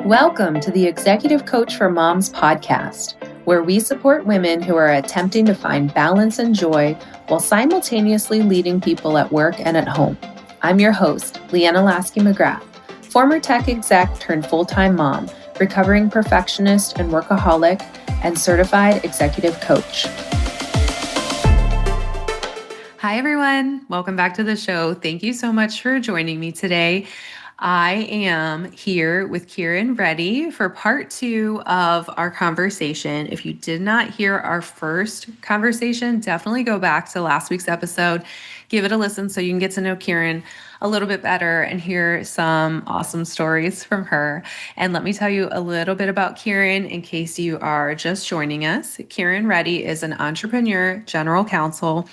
Welcome to the Executive Coach for Moms podcast, where we support women who are attempting to find balance and joy while simultaneously leading people at work and at home. I'm your host, Leanna McGrath, former tech exec turned full-time mom, recovering perfectionist and workaholic, and certified executive coach. Hi, everyone. Welcome back to the show. Thank you so much for joining me today. I am here with Kiran Reddy for part 2 of our conversation. If you did not hear our first conversation, definitely go back to last week's episode, give it a listen so you can get to know Kiran a little bit better and hear some awesome stories from her. And let me tell you a little bit about Kiran in case you are just joining us. Kiran Reddy is an entrepreneur, general counsel,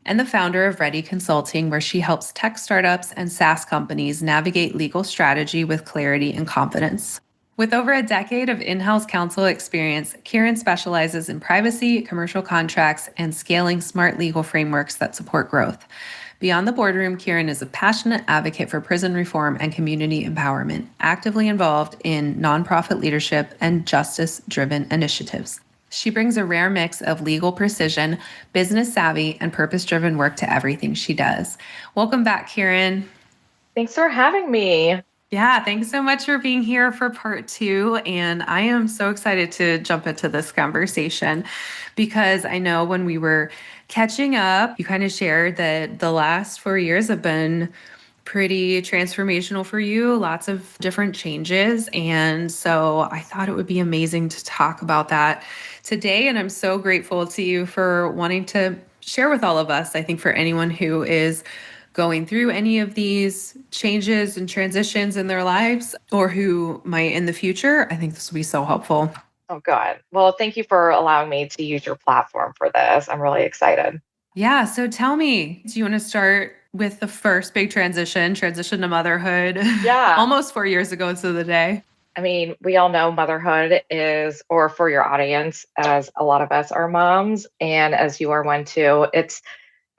and the founder of Reddy Consulting, where she helps tech startups and SaaS companies navigate legal strategy with clarity and confidence. With over a decade of in-house counsel experience, Kiran specializes in privacy, commercial contracts, and scaling smart legal frameworks that support growth. Beyond the boardroom, Kiran is a passionate advocate for prison reform and community empowerment, actively involved in nonprofit leadership and justice-driven initiatives. She brings a rare mix of legal precision, business savvy, and purpose-driven work to everything she does. Welcome back, Kiran. Thanks for having me. Yeah, thanks so much for being here for part 2. And I am so excited to jump into this conversation because I know when we were catching up, you kind of shared that the last 4 years have been pretty transformational for you, lots of different changes. And so I thought it would be amazing to talk about that today. And I'm so grateful to you for wanting to share with all of us. I think for anyone who is going through any of these changes and transitions in their lives or who might in the future, I think this will be so helpful. Oh, good. Well, thank you for allowing me to use your platform for this. I'm really excited. Yeah. So tell me, do you want to start with the first big transition to motherhood? Yeah. Almost 4 years ago to the day. I mean, we all know motherhood is, or for your audience, as a lot of us are moms, and as you are one too, it's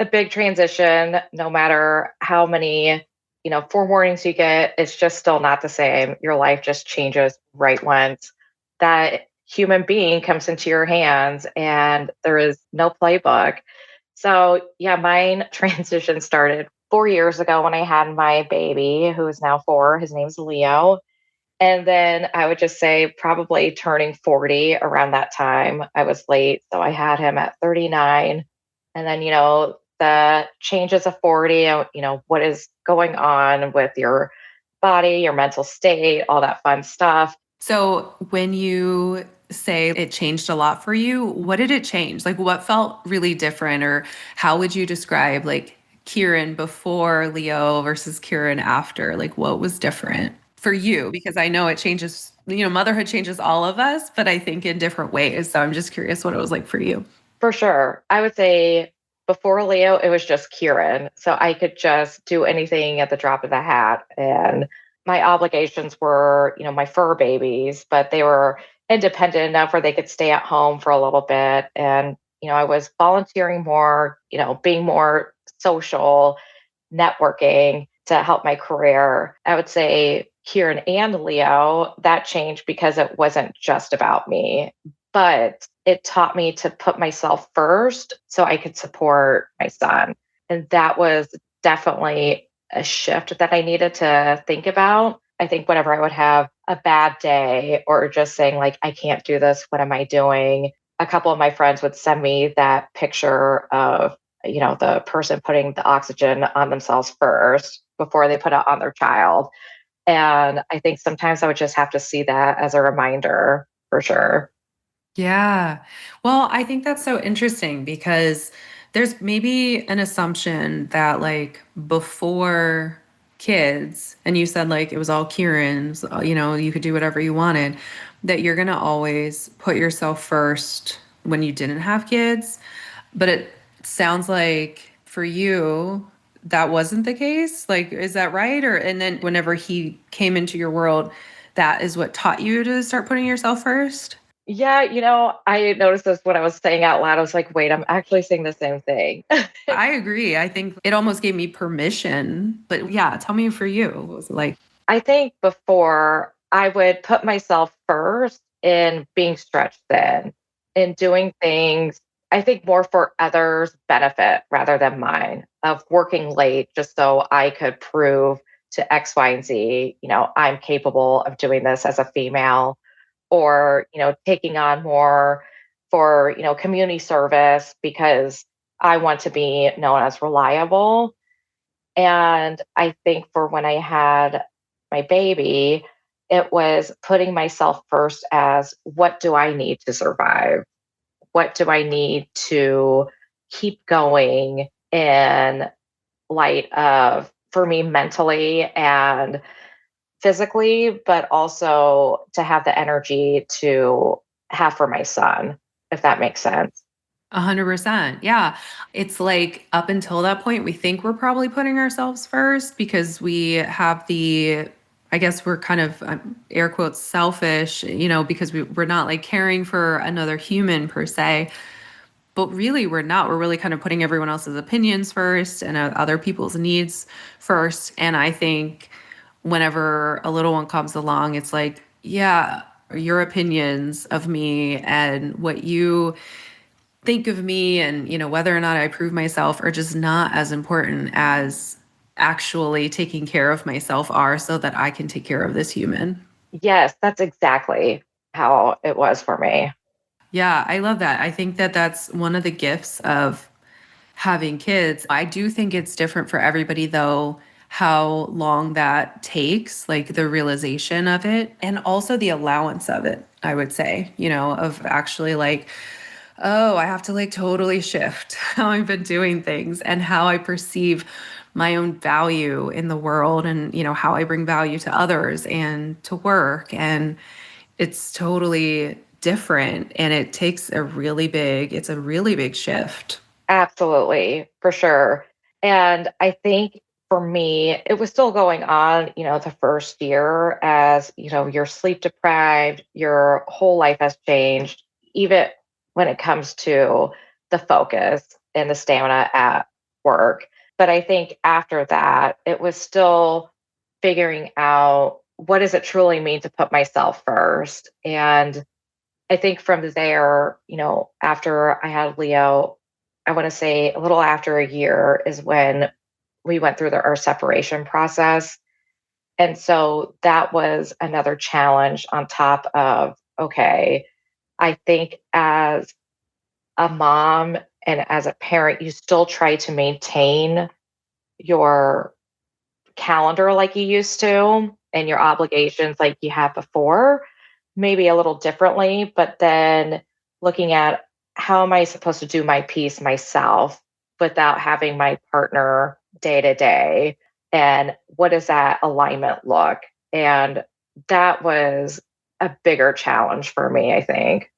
a big transition. No matter how many, forewarnings you get, it's just still not the same. Your life just changes right once that human being comes into your hands, and there is no playbook. So, yeah, mine transition started 4 years ago when I had my baby, who is now 4. His name's Leo. And then I would just say probably turning 40 around that time. I was late. So I had him at 39. And then, the changes of 40, what is going on with your body, your mental state, all that fun stuff. So when you say it changed a lot for you, what did it change? Like what felt really different, or how would you describe like Kiran before Leo versus Kiran after? Like what was different for you? Because I know it changes, motherhood changes all of us, but I think in different ways. So I'm just curious what it was like for you. For sure. I would say before Leo, it was just Kiran. So I could just do anything at the drop of the hat. And my obligations were, my fur babies, but they were independent enough where they could stay at home for a little bit. And, I was volunteering more, being more social, networking to help my career. I would say Kiran and Leo, that changed because it wasn't just about me, but it taught me to put myself first so I could support my son. And that was definitely a shift that I needed to think about. I think whenever I would have a bad day or just saying, like, I can't do this, what am I doing? A couple of my friends would send me that picture of, the person putting the oxygen on themselves first before they put it on their child. And I think sometimes I would just have to see that as a reminder for sure. Yeah. Well, I think that's so interesting because there's maybe an assumption that like before kids, and you said like it was all Kieran's, you could do whatever you wanted, that you're going to always put yourself first when you didn't have kids. But it sounds like for you, that wasn't the case. Like, is that right? And then whenever he came into your world, that is what taught you to start putting yourself first? Yeah, I noticed this when I was saying out loud. I was like, wait, I'm actually saying the same thing. I agree. I think it almost gave me permission. But yeah, tell me for you, what was it like? I think before I would put myself first in being stretched thin, in doing things, I think more for others' benefit rather than mine, of working late just so I could prove to X, Y, and Z, I'm capable of doing this as a female, or, taking on more for, community service because I want to be known as reliable. And I think for when I had my baby, it was putting myself first as what do I need to survive? What do I need to keep going in light of, for me, mentally and physically, but also to have the energy to have for my son, if that makes sense. 100%. Yeah. It's like up until that point, we think we're probably putting ourselves first because we have I guess we're kind of air quotes selfish, because we're not like caring for another human per se. But really, we're not. We're really kind of putting everyone else's opinions first and other people's needs first. And I think whenever a little one comes along, it's like, yeah, your opinions of me and what you think of me and whether or not I prove myself are just not as important as actually taking care of myself are so that I can take care of this human. Yes, that's exactly how it was for me. Yeah, I love that. I think that that's one of the gifts of having kids. I do think it's different for everybody though, how long that takes, like the realization of it and also the allowance of it, I would say, of actually like, oh, I have to like totally shift how I've been doing things and how I perceive my own value in the world and, how I bring value to others and to work. And it's totally different and it's a really big shift. Absolutely, for sure. And I think for me, it was still going on, the first year as, you're sleep deprived, your whole life has changed, even when it comes to the focus and the stamina at work. But I think after that, it was still figuring out what does it truly mean to put myself first. And I think from there, after I had Leo, I want to say a little after a year is when we went through our separation process. And so that was another challenge on top of, okay, I think as a mom and as a parent, you still try to maintain your calendar like you used to and your obligations like you had before, maybe a little differently, but then looking at how am I supposed to do my piece myself without having my partner day to day? And what does that alignment look? And that was a bigger challenge for me, I think.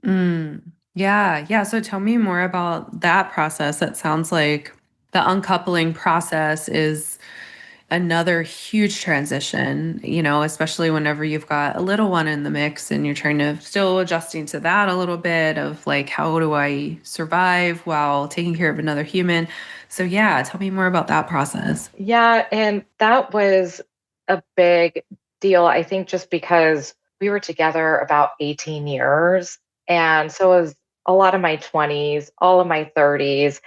Mm. Yeah, yeah. So tell me more about that process. That sounds like the uncoupling process is another huge transition, especially whenever you've got a little one in the mix and you're trying to still adjusting to that a little bit of like, how do I survive while taking care of another human? So, yeah, tell me more about that process. Yeah, and that was a big deal, I think, just because we were together about 18 years. And so it was a lot of my 20s, all of my 30s,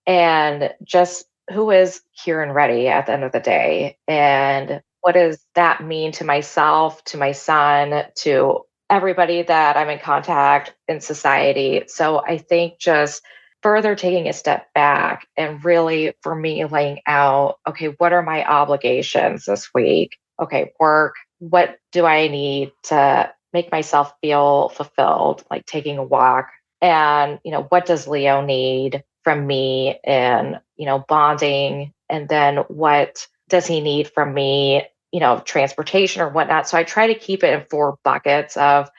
and just who is Kiran Reddy at the end of the day? And what does that mean to myself, to my son, to everybody that I'm in contact in society? So I think just further taking a step back and really for me laying out, okay, what are my obligations this week? Okay, work. What do I need to make myself feel fulfilled, like taking a walk? And, what does Leo need from me in, bonding? And then what does he need from me, transportation or whatnot? So I try to keep it in four buckets of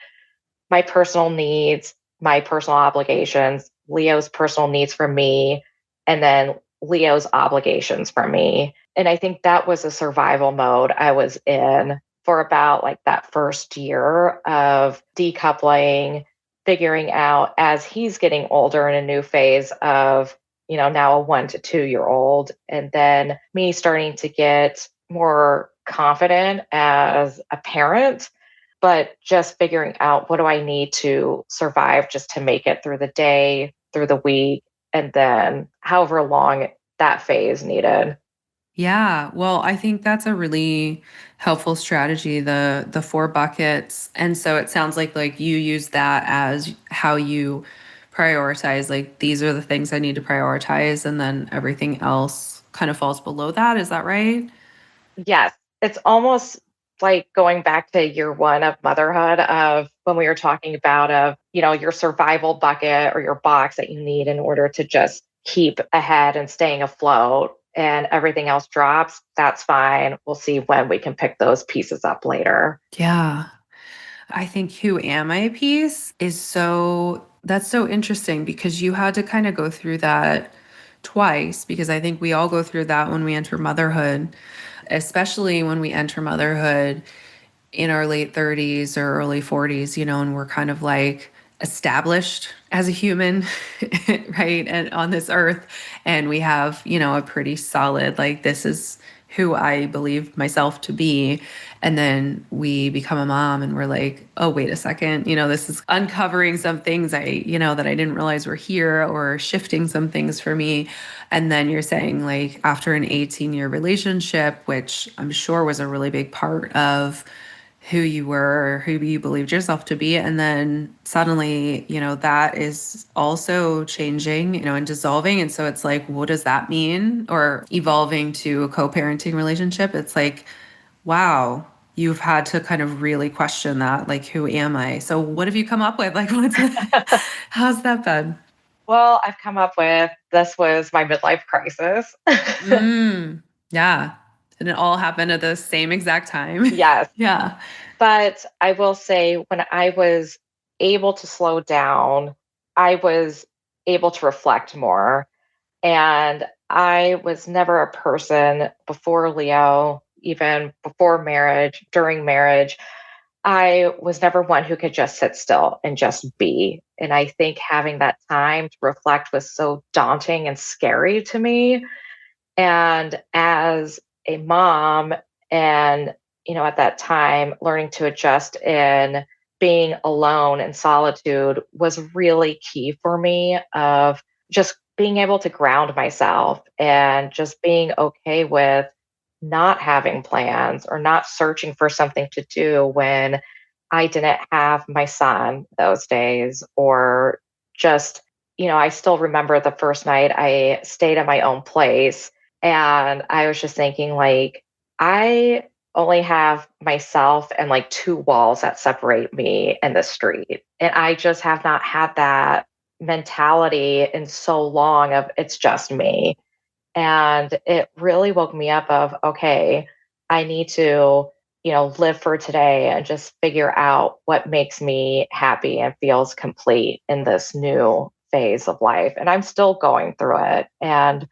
my personal needs, my personal obligations, Leo's personal needs from me, and then Leo's obligations from me. And I think that was a survival mode I was in for about like that first year of decoupling, figuring out as he's getting older in a new phase of, now a 1 to 2 year old. And then me starting to get more confident as a parent but just figuring out what do I need to survive just to make it through the day, through the week, and then however long that phase needed. Yeah, well, I think that's a really helpful strategy, the four buckets. And so it sounds like you use that as how you prioritize, like these are the things I need to prioritize, and then everything else kind of falls below that. Is that right? Yes, it's almost like going back to year one of motherhood of when we were talking about your survival bucket or your box that you need in order to just keep ahead and staying afloat and everything else drops, that's fine. We'll see when we can pick those pieces up later. Yeah. I think who am I piece is that's so interesting because you had to kind of go through that twice because I think we all go through that when we enter motherhood, especially when we enter motherhood in our late 30s or early 40s, and we're kind of like established as a human, right? And on this earth, and we have, a pretty solid, like, this is who I believe myself to be. And then we become a mom and we're like, oh, wait a second, this is uncovering some things that I didn't realize were here or shifting some things for me. And then you're saying, like, after an 18-year relationship, which I'm sure was a really big part of who you were or who you believed yourself to be. And then suddenly, that is also changing, and dissolving. And so it's like, what does that mean? Or evolving to a co parenting relationship. It's like, wow, you've had to kind of really question that. Like, who am I? So, what have you come up with? Like, how's that been? Well, I've come up with this was my midlife crisis. Yeah. And it all happened at the same exact time. Yes. Yeah. But I will say, when I was able to slow down, I was able to reflect more. And I was never a person before Leo, even before marriage, during marriage. I was never one who could just sit still and just be. And I think having that time to reflect was so daunting and scary to me. And as a mom, and at that time, learning to adjust in being alone and solitude was really key for me of just being able to ground myself and just being okay with not having plans or not searching for something to do when I didn't have my son those days, or just, I still remember the first night I stayed at my own place, and I was just thinking, like, I only have myself and like two walls that separate me and the street. And I just have not had that mentality in so long of it's just me. And it really woke me up of, okay, I need to, live for today and just figure out what makes me happy and feels complete in this new phase of life. And I'm still going through it. And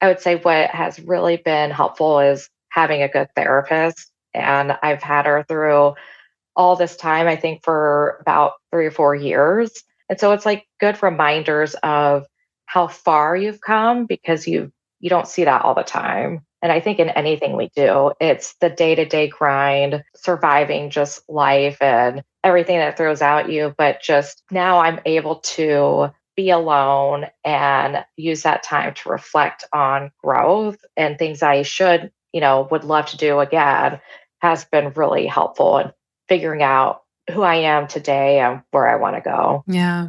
I would say what has really been helpful is having a good therapist. And I've had her through all this time, I think for about 3 or 4 years. And so it's like good reminders of how far you've come, because you don't see that all the time. And I think in anything we do, it's the day-to-day grind, surviving just life and everything that throws at you. But just now I'm able to be alone and use that time to reflect on growth and things I should, would love to do again, has been really helpful in figuring out who I am today and where I want to go. Yeah.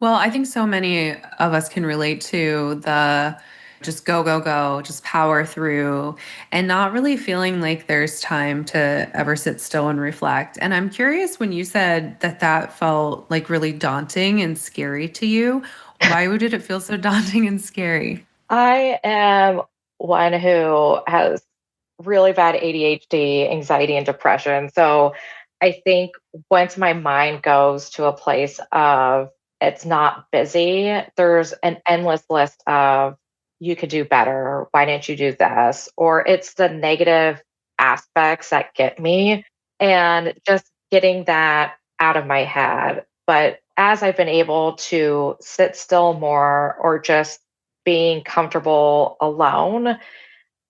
Well, I think so many of us can relate to the just go, go, go, just power through and not really feeling like there's time to ever sit still and reflect. And I'm curious when you said that that felt like really daunting and scary to you. Why did it feel so daunting and scary? I am one who has really bad ADHD, anxiety, and depression. So I think once my mind goes to a place of it's not busy, there's an endless list of you could do better. Why didn't you do this? Or it's the negative aspects that get me, and just getting that out of my head. But as I've been able to sit still more or just being comfortable alone,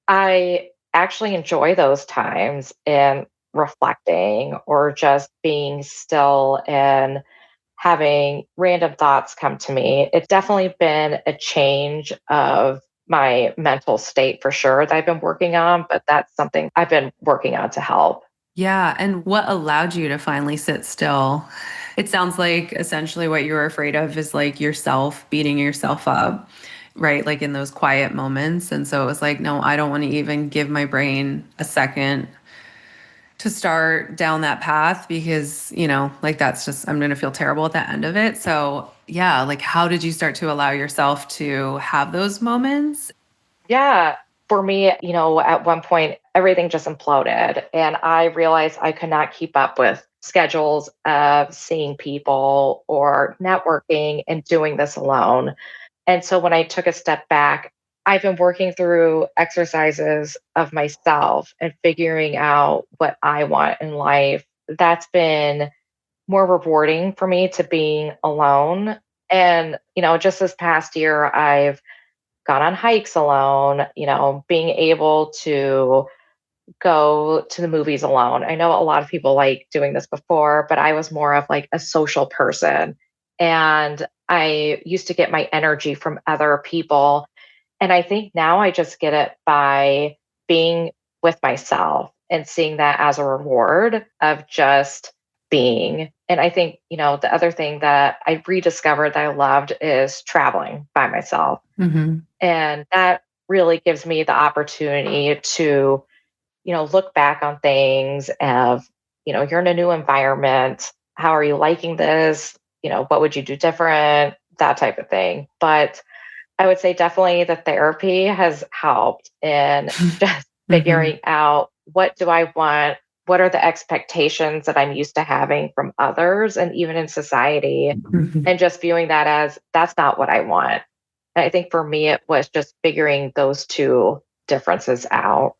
I actually enjoy those times. And reflecting or just being still and having random thoughts come to me. It's definitely been a change of my mental state for sure that I've been working on, but that's something I've been working on to help. Yeah. And what allowed you to finally sit still? It sounds like essentially what you were afraid of is like yourself beating yourself up, right? Like in those quiet moments. And so it was like, no, I don't want to even give my brain a second to start down that path because, like that's just, I'm going to feel terrible at the end of it. So, yeah, like how did you start to allow yourself to have those moments? Yeah. For me, at one point, everything just imploded. And I realized I could not keep up with schedules of seeing people or networking and doing this alone. And so when I took a step back, I've been working through exercises of myself and figuring out what I want in life. That's been more rewarding for me to being alone. And, just this past year, I've gone on hikes alone, being able to go to the movies alone. I know a lot of people like doing this before, but I was more of like a social person. And I used to get my energy from other people. And I think now I just get it by being with myself and seeing that as a reward of just being. And I think, the other thing that I rediscovered that I loved is traveling by myself. Hmm. And that really gives me the opportunity to, look back on things of, you're in a new environment. How are you liking this? What would you do different? That type of thing. But I would say definitely the therapy has helped in just Hmm. figuring out what do I want? What are the expectations that I'm used to having from others and even in society? Hmm. And just viewing that as that's not what I want. And I think for me, it was just figuring those two differences out.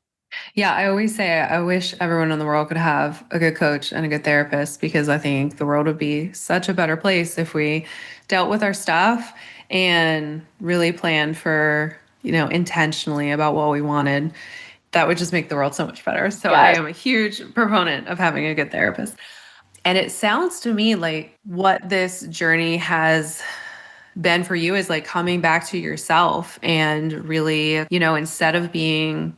Yeah, I always say I wish everyone in the world could have a good coach and a good therapist because I think the world would be such a better place if we dealt with our stuff and really planned for, intentionally about what we wanted. That would just make the world so much better. So I Yes. am a huge proponent of having a good therapist. And it sounds to me like what this journey has been for you is like coming back to yourself and really, instead of being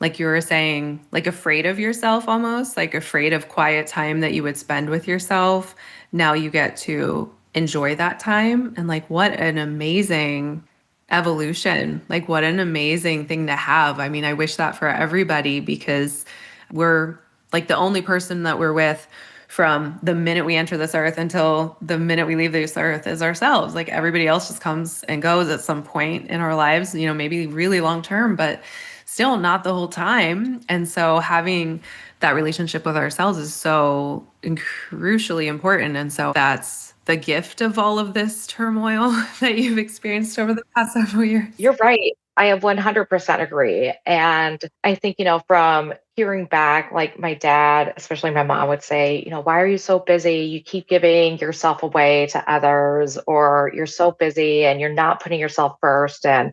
like you were saying, like afraid of yourself almost, like afraid of quiet time that you would spend with yourself. Now you get to enjoy that time. And like, what an amazing evolution. Like, what an amazing thing to have. I mean, I wish that for everybody because we're like the only person that we're with from the minute we enter this earth until the minute we leave this earth is ourselves. Like everybody else just comes and goes at some point in our lives, maybe really long term, but still not the whole time. And so having that relationship with ourselves is so crucially important. And so that's the gift of all of this turmoil that you've experienced over the past several years. You're right. I 100% agree. And I think, from hearing back, like my dad, especially my mom would say, why are you so busy? You keep giving yourself away to others, or you're so busy and you're not putting yourself first. And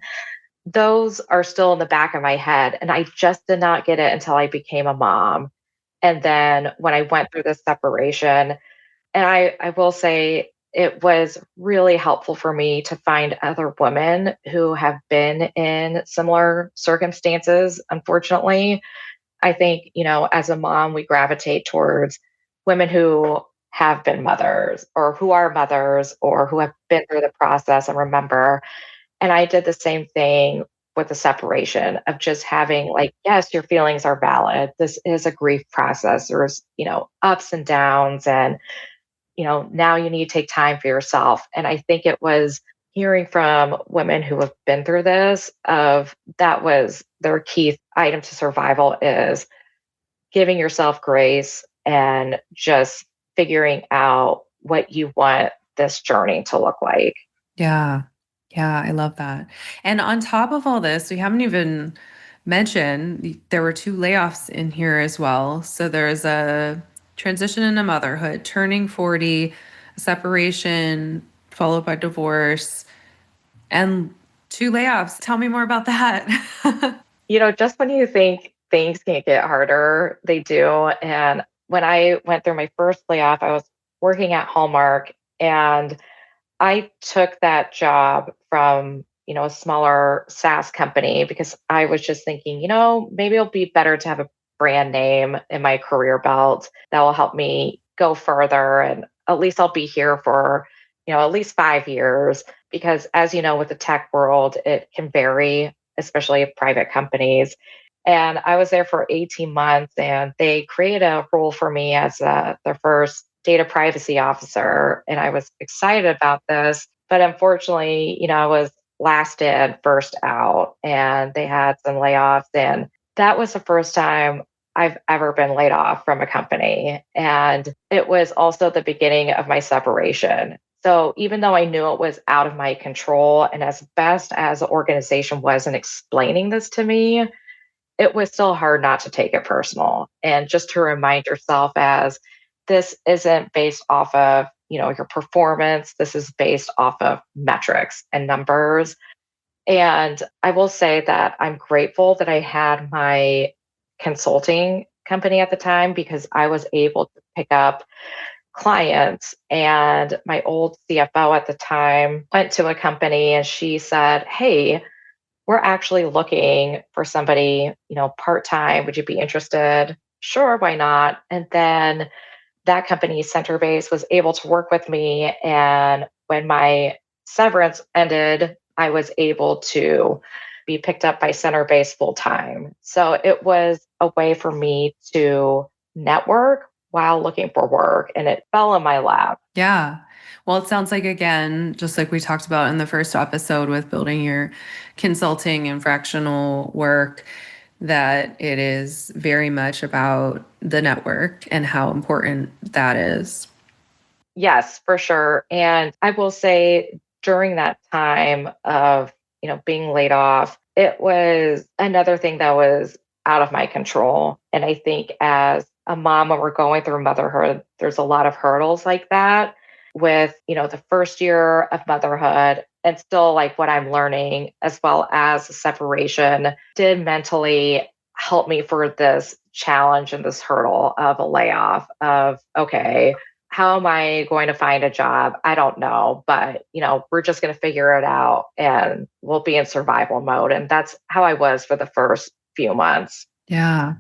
those are still in the back of my head. And I just did not get it until I became a mom. And then when I went through this separation, and I will say it was really helpful for me to find other women who have been in similar circumstances. Unfortunately, I think, as a mom, we gravitate towards women who have been mothers or who are mothers or who have been through the process and remember. And I did the same thing with the separation of just having like, yes, your feelings are valid. This is a grief process. There's, ups and downs and now you need to take time for yourself. And I think it was hearing from women who have been through this of that was their key item to survival is giving yourself grace and just figuring out what you want this journey to look like. Yeah. Yeah, I love that. And on top of all this, we haven't even mentioned there were two layoffs in here as well. So there's a transition into motherhood, turning 40, separation, followed by divorce, and two layoffs. Tell me more about that. Just when you think things can't get harder. They do. And when I went through my first layoff, I was working at Hallmark and I took that job from, a smaller SaaS company because I was just thinking, maybe it'll be better to have a brand name in my career belt that will help me go further. And at least I'll be here for, at least 5 years. Because as you know, with the tech world, it can vary, especially private companies. And I was there for 18 months and they created a role for me as their first data privacy officer. And I was excited about this. But unfortunately, I was last in, first out, and they had some layoffs. And that was the first time I've ever been laid off from a company. And it was also the beginning of my separation. So even though I knew it was out of my control, and as best as the organization was in explaining this to me, it was still hard not to take it personal and just to remind yourself as this isn't based off of your performance. This is based off of metrics and numbers. And I will say that I'm grateful that I had my consulting company at the time because I was able to pick up clients. And my old CFO at the time went to a company and she said, "Hey, we're actually looking for somebody, part time. Would you be interested?" Sure, why not? And then that company, Center Base, was able to work with me. And when my severance ended, I was able to be picked up by Center Base full time. So it was a way for me to network while looking for work, and it fell in my lap. Yeah. Well, it sounds like, again, just like we talked about in the first episode with building your consulting and fractional work, that it is very much about the network and how important that is. Yes, for sure. And I will say during that time of, being laid off, it was another thing that was out of my control. And I think as a mom, when we're going through motherhood, there's a lot of hurdles like that with, the first year of motherhood and still like what I'm learning, as well as the separation, did mentally help me for this challenge and this hurdle of a layoff of, okay, how am I going to find a job? I don't know, but we're just going to figure it out and we'll be in survival mode. And that's how I was for the first few months. Yeah.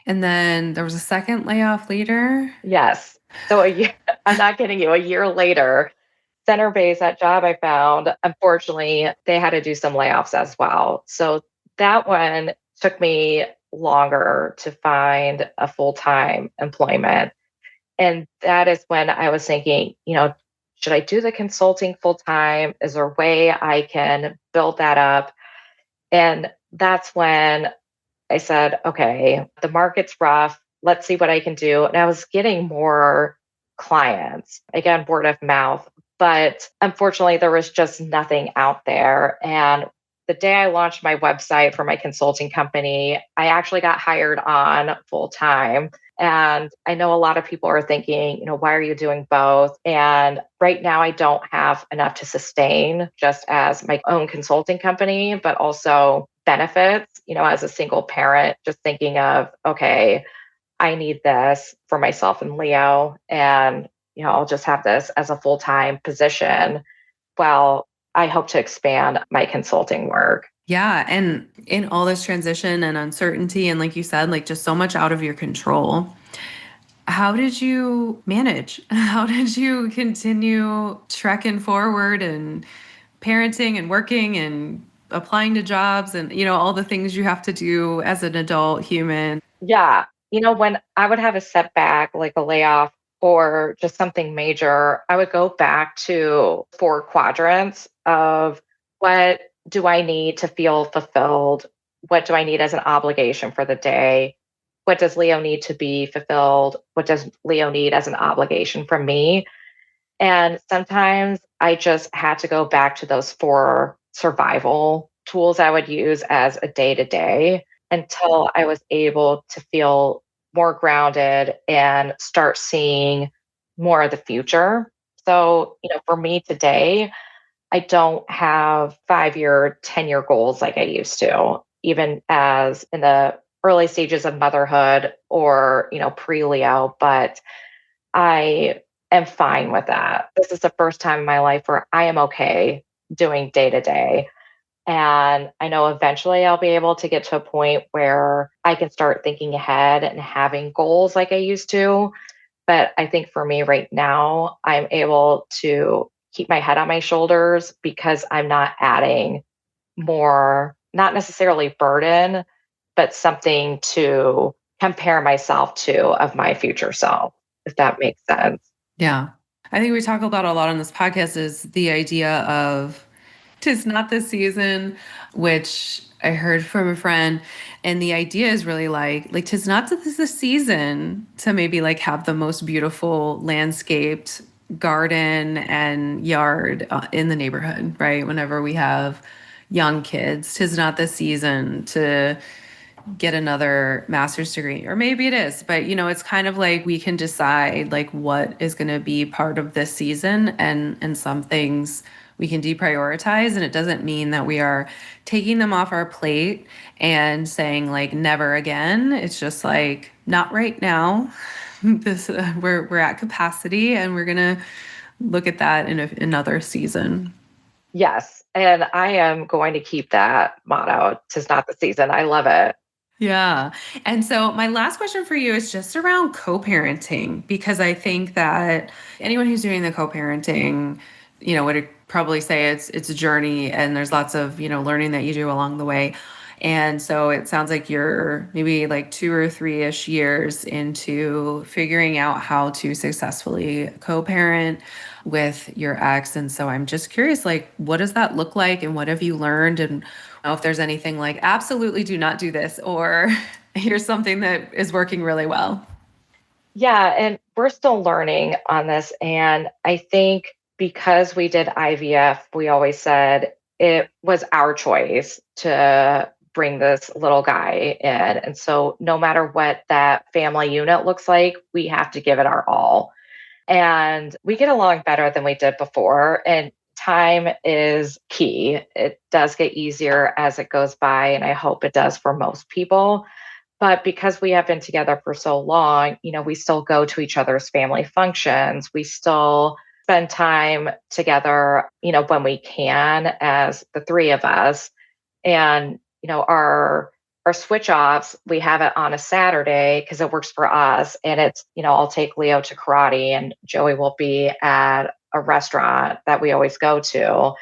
And then there was a second layoff later. Yes. So a year, I'm not kidding you, a year later, Center Base, that job I found, unfortunately, they had to do some layoffs as well. So that one took me longer to find a full-time employment. And that is when I was thinking, should I do the consulting full time? Is there a way I can build that up? And that's when I said, okay, the market's rough. Let's see what I can do. And I was getting more clients, again, word of mouth. But unfortunately, there was just nothing out there. And the day I launched my website for my consulting company, I actually got hired on full time. And I know a lot of people are thinking, why are you doing both? And right now, I don't have enough to sustain just as my own consulting company, but also benefits, as a single parent, just thinking of, okay, I need this for myself and Leo. And, I'll just have this as a full time position while I hope to expand my consulting work. Yeah. And in all this transition and uncertainty, and like you said, like just so much out of your control, how did you manage? How did you continue trekking forward and parenting and working and applying to jobs and, all the things you have to do as an adult human? Yeah. When I would have a setback, like a layoff or just something major, I would go back to 4 quadrants of what do I need to feel fulfilled? What do I need as an obligation for the day? What does Leo need to be fulfilled? What does Leo need as an obligation from me? And sometimes I just had to go back to those 4 survival tools I would use as a day to day until I was able to feel more grounded and start seeing more of the future. So, for me today, I don't have 5 year, 10-year goals like I used to. Even as in the early stages of motherhood or, pre-Leo, but I am fine with that. This is the first time in my life where I am okay doing day to day. And I know eventually I'll be able to get to a point where I can start thinking ahead and having goals like I used to. But I think for me right now, I'm able to keep my head on my shoulders because I'm not adding more, not necessarily burden, but something to compare myself to of my future self, if that makes sense. Yeah. I think we talk about a lot on this podcast is the idea of "'tis not the season," which I heard from a friend. And the idea is really like "'tis not the season to maybe like have the most beautiful landscaped garden and yard in the neighborhood, right? Whenever we have young kids, 'tis not the season to get another master's degree, or maybe it is, but it's kind of like we can decide like what is going to be part of this season, and some things we can deprioritize, and it doesn't mean that we are taking them off our plate and saying like never again. It's just like not right now. This we're at capacity, and we're going to look at that in another season. Yes. And I am going to keep that motto. "'Tis not the season." I love it. Yeah. And so my last question for you is just around co-parenting, because I think that anyone who's doing the co-parenting, would probably say it's a journey, and there's lots of, learning that you do along the way. And so it sounds like you're maybe like 2 or 3-ish years into figuring out how to successfully co-parent with your ex. And so I'm just curious, like, what does that look like, and what have you learned? And know if there's anything like absolutely do not do this, or here's something that is working really well. Yeah. And we're still learning on this. And I think because we did IVF, we always said it was our choice to bring this little guy in. And so no matter what that family unit looks like, we have to give it our all. And we get along better than we did before. And time is key. It does get easier as it goes by, and I hope it does for most people. But because we have been together for so long, we still go to each other's family functions. We still spend time together, when we can as the three of us. And, our switch offs, we have it on a Saturday because it works for us. And it's, I'll take Leo to karate and Joey will be at a restaurant that we always go to.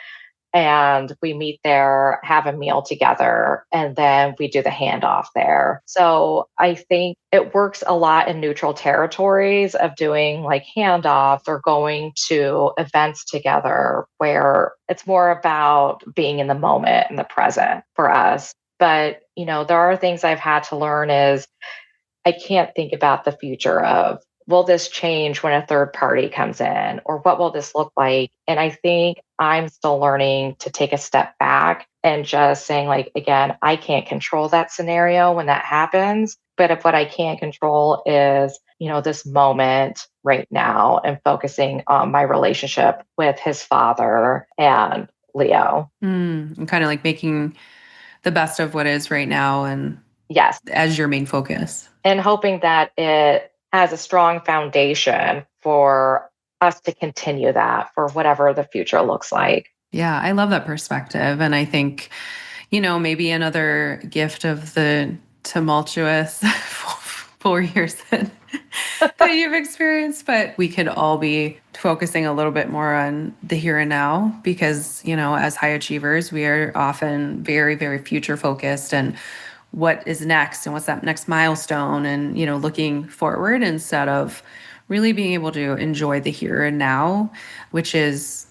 And we meet there, have a meal together, and then we do the handoff there. So I think it works a lot in neutral territories of doing like handoffs or going to events together where it's more about being in the moment and the present for us. But, there are things I've had to learn is I can't think about the future of will this change when a third party comes in or what will this look like? And I think I'm still learning to take a step back and just saying, like, again, I can't control that scenario when that happens. But if what I can control is, this moment right now and focusing on my relationship with his father and Leo. And kind of like making the best of what is right now, and Yes. as your main focus. And hoping that it has a strong foundation for us to continue that for whatever the future looks like. Yeah, I love that perspective. And I think, maybe another gift of the tumultuous 4 years that you've experienced, but we could all be focusing a little bit more on the here and now, because, as high achievers, we are often very, very future focused, and what is next and what's that next milestone, and, looking forward instead of really being able to enjoy the here and now, which is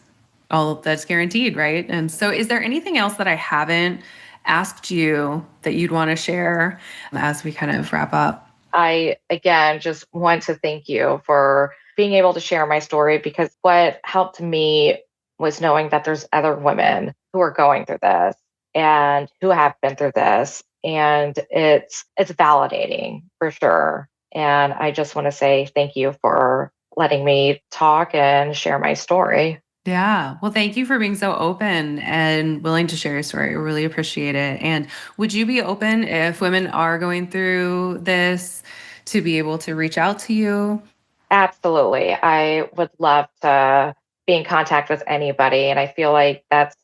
all that's guaranteed, right? And so, is there anything else that I haven't asked you that you'd want to share as we kind of wrap up? I, again, just want to thank you for being able to share my story because what helped me was knowing that there's other women who are going through this and who have been through this. And it's validating for sure. And I just want to say thank you for letting me talk and share my story. Yeah. Well, thank you for being so open and willing to share your story. I really appreciate it. And would you be open if women are going through this to be able to reach out to you? Absolutely. I would love to be in contact with anybody. And I feel like that's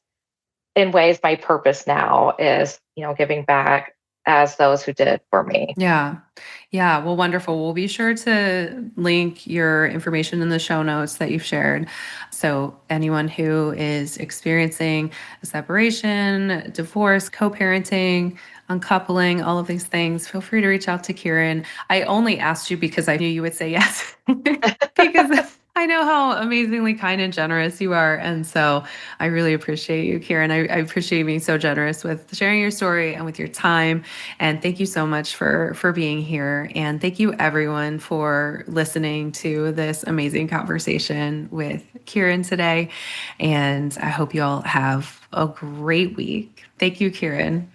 in ways my purpose now is, giving back as those who did for me. Yeah. Yeah. Well, wonderful. We'll be sure to link your information in the show notes that you've shared. So, anyone who is experiencing a separation, divorce, co parenting, uncoupling, all of these things, feel free to reach out to Kieran. I only asked you because I knew you would say yes, because I know how amazingly kind and generous you are. And so I really appreciate you, Kieran. I appreciate you being so generous with sharing your story and with your time. And thank you so much for being here. And thank you everyone for listening to this amazing conversation with Kieran today. And I hope you all have a great week. Thank you, Kieran.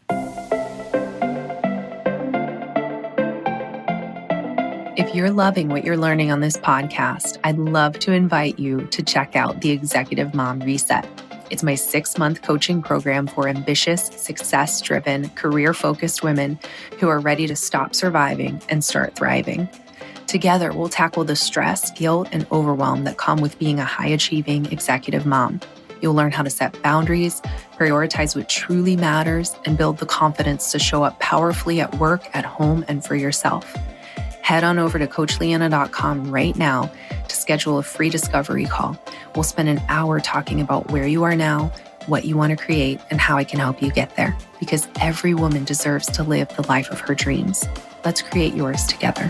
If you're loving what you're learning on this podcast, I'd love to invite you to check out the Executive Mom Reset. It's my 6-month coaching program for ambitious, success driven, career focused women who are ready to stop surviving and start thriving. Together, we'll tackle the stress, guilt, and overwhelm that come with being a high achieving executive mom. You'll learn how to set boundaries, prioritize what truly matters, and build the confidence to show up powerfully at work, at home, and for yourself. Head on over to coachleanna.com right now to schedule a free discovery call. We'll spend an hour talking about where you are now, what you want to create, and how I can help you get there. Because every woman deserves to live the life of her dreams. Let's create yours together.